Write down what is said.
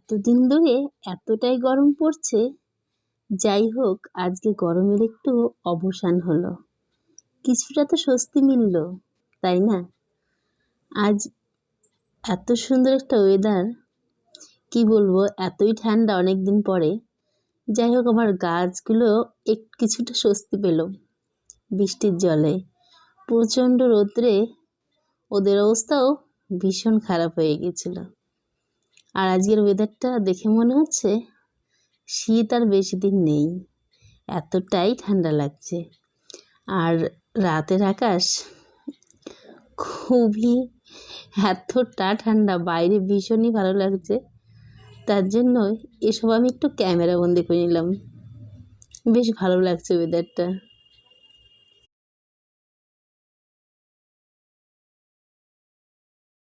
এতদিন ধরে এতটাই গরম পড়ছে, যাই হোক আজকে গরমের একটু অবসান হলো। কিছুটা তো স্বস্তি মিলল, তাই না? আজ এত সুন্দর একটা ওয়েদার, কি বলবো, এতই ঠান্ডা অনেক দিন পরে। যাই হোক আমার গাছগুলো কিছুটা স্বস্তি পেল বৃষ্টির জলে। প্রচণ্ড রৌদ্রে ওদের অবস্থাও ভীষণ খারাপ হয়ে গেছিল। আর আজকের ওয়েদারটা দেখে মনে হচ্ছে শীত আর বেশি দিন নেই, এতটাই ঠান্ডা লাগছে। আর রাতের আকাশ খুবই এতটা ঠান্ডা, বাইরে ভীষণই ভালো লাগছে। তার জন্য এসব আমি একটু ক্যামেরা বন্দি করে নিলাম। বেশ ভালো লাগছে ওয়েদারটা।